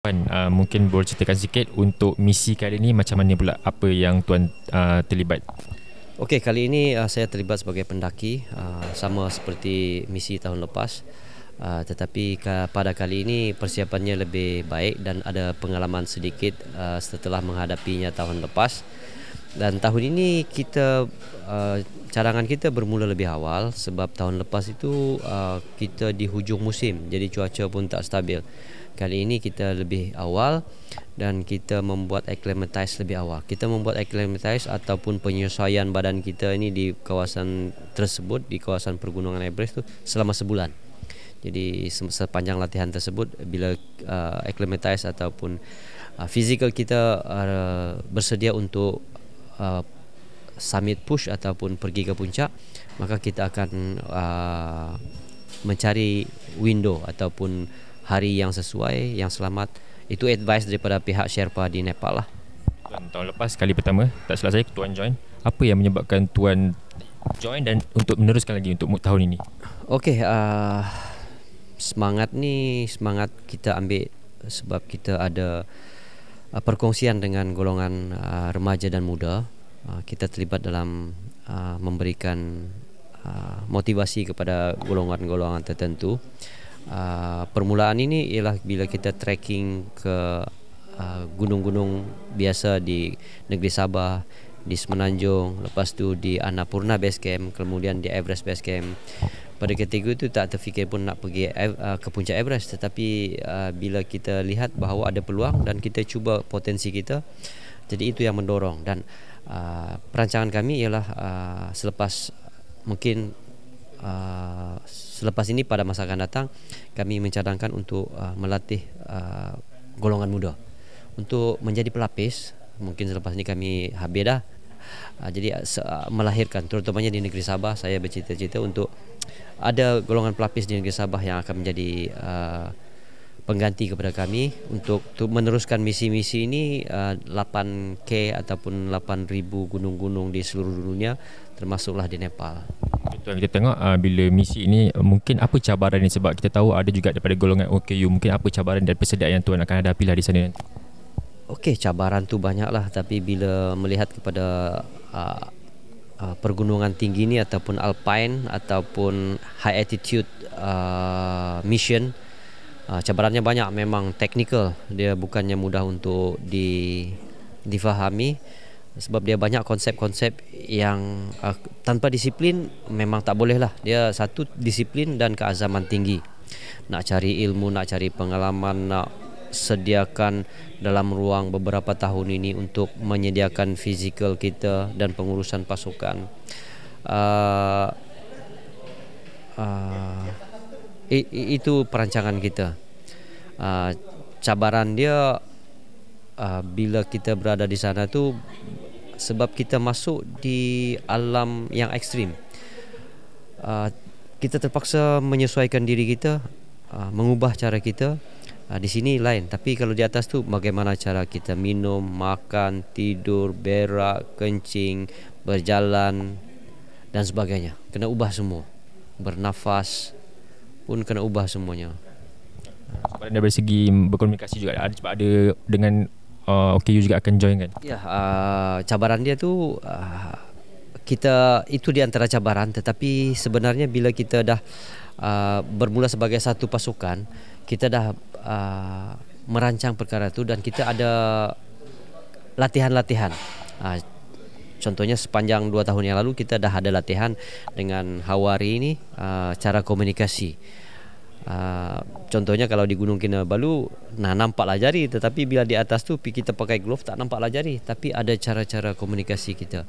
Puan, mungkin boleh ceritakan sikit untuk misi kali ini macam mana pula, apa yang Tuan terlibat? Okey, kali ini saya terlibat sebagai pendaki, sama seperti misi tahun lepas. Tetapi pada kali ini persiapannya lebih baik dan ada pengalaman sedikit setelah menghadapinya tahun lepas. Dan tahun ini cadangan kita bermula lebih awal sebab tahun lepas itu kita di hujung musim, jadi cuaca pun tak stabil. Kali ini kita lebih awal dan kita membuat acclimatize lebih awal. Kita membuat acclimatize ataupun penyesuaian badan kita ini di kawasan tersebut, di kawasan Pergunungan Everest tu selama sebulan. Jadi sepanjang latihan tersebut, bila acclimatize ataupun fizikal kita bersedia untuk summit push ataupun pergi ke puncak, maka kita akan mencari window ataupun hari yang sesuai, yang selamat. Itu advice daripada pihak Sherpa di Nepal lah. Tuan, tahun lepas kali pertama, tak salah saya, Tuan join. Apa yang menyebabkan Tuan join dan untuk meneruskan lagi untuk tahun ini? Okey, semangat kita ambil sebab kita ada perkongsian dengan golongan remaja dan muda. Kita terlibat dalam memberikan motivasi kepada golongan-golongan tertentu. Permulaan ini ialah bila kita trekking ke gunung-gunung biasa di negeri Sabah, di Semenanjung, lepas tu di Annapurna Base Camp, kemudian di Everest Base Camp. Pada ketika itu tak terfikir pun nak pergi ke puncak Everest, tetapi bila kita lihat bahawa ada peluang dan kita cuba potensi kita, jadi itu yang mendorong. Dan perancangan kami ialah selepas ini pada masa akan datang, kami mencadangkan untuk melatih golongan muda untuk menjadi pelapis. Mungkin selepas ini kami habis dah. Jadi melahirkan, terutamanya di negeri Sabah, saya bercita-cita untuk ada golongan pelapis di negeri Sabah yang akan menjadi pengganti kepada kami untuk meneruskan misi-misi ini. 8K ataupun 8,000 gunung-gunung di seluruh dunia, termasuklah di Nepal. Tuan, kita tengok bila misi ini, mungkin apa cabaran ni, sebab kita tahu ada juga daripada golongan OKU, mungkin apa cabaran dan persediaan yang Tuan akan hadapi lah di sana nanti? Okey, cabaran tu banyaklah, tapi bila melihat kepada pergunungan tinggi ni ataupun alpine ataupun high altitude mission, cabarannya banyak. Memang teknikal, dia bukannya mudah untuk difahami sebab dia banyak konsep-konsep yang tanpa disiplin memang tak boleh lah. Dia satu disiplin dan keazaman tinggi. Nak cari ilmu, nak cari pengalaman, nak sediakan dalam ruang beberapa tahun ini untuk menyediakan fizikal kita dan pengurusan pasukan. Itu perancangan kita. Cabaran dia bila kita berada di sana tu, sebab kita masuk di alam yang ekstrim. Kita terpaksa menyesuaikan diri kita, mengubah cara kita. Di sini lain, tapi kalau di atas tu bagaimana cara kita minum, makan, tidur, berak, kencing, berjalan dan sebagainya. Kena ubah semua. Bernafas pun kena ubah semuanya. Sebab dari segi berkomunikasi juga ada, sebab ada dengan OKU juga akan join kan? Ya, cabaran dia tu kita itu di antara cabaran, tetapi sebenarnya bila kita dah bermula sebagai satu pasukan, kita dah merancang perkara itu dan kita ada latihan-latihan. Contohnya sepanjang 2 tahun yang lalu kita dah ada latihan dengan Hawari ini, cara komunikasi. Contohnya kalau di Gunung Kinabalu, nampaklah jari, tetapi bila di atas tu kita pakai glove tak nampaklah jari, tapi ada cara-cara komunikasi kita.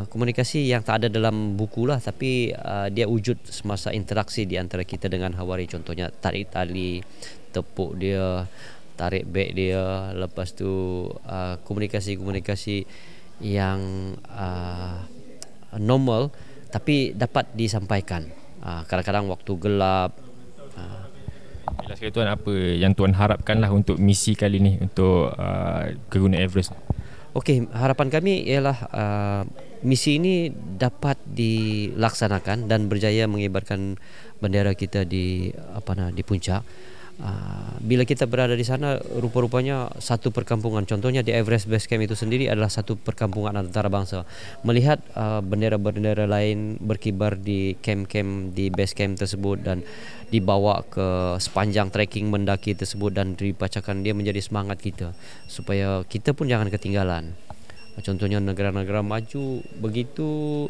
Komunikasi yang tak ada dalam buku lah, tapi dia wujud semasa interaksi di antara kita dengan Hawari. Contohnya tarik tali, tepuk dia, tarik beg dia, lepas tu komunikasi-komunikasi yang normal tapi dapat disampaikan. Kadang-kadang waktu gelap. Jelas sekali Tuan, apa yang Tuan harapkan lah untuk misi kali ni untuk ke Gunung Everest? Okey, harapan kami ialah misi ini dapat dilaksanakan dan berjaya mengibarkan bendera kita di puncak. Bila kita berada di sana, rupa-rupanya satu perkampungan. Contohnya di Everest Base Camp itu sendiri adalah satu perkampungan antarabangsa. Melihat bendera-bendera lain berkibar di camp-camp di base camp tersebut dan dibawa ke sepanjang trekking mendaki tersebut dan dibacakan, dia menjadi semangat kita supaya kita pun jangan ketinggalan. Contohnya negara-negara maju begitu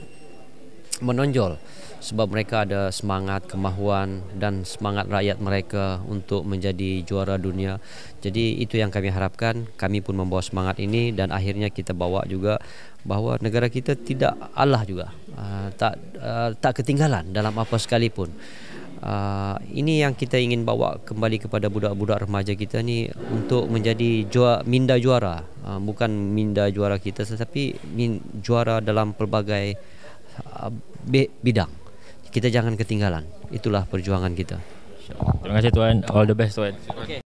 menonjol sebab mereka ada semangat, kemahuan dan semangat rakyat mereka untuk menjadi juara dunia. Jadi itu yang kami harapkan. Kami pun membawa semangat ini dan akhirnya kita bawa juga bahawa negara kita tidak alah juga, tak ketinggalan dalam apa sekalipun. Ini yang kita ingin bawa kembali kepada budak-budak remaja kita ni untuk menjadi minda juara, bukan minda juara kita tetapi juara dalam pelbagai bidang. Kita jangan ketinggalan. Itulah perjuangan kita. Terima kasih Tuan. All the best Tuan. Okay.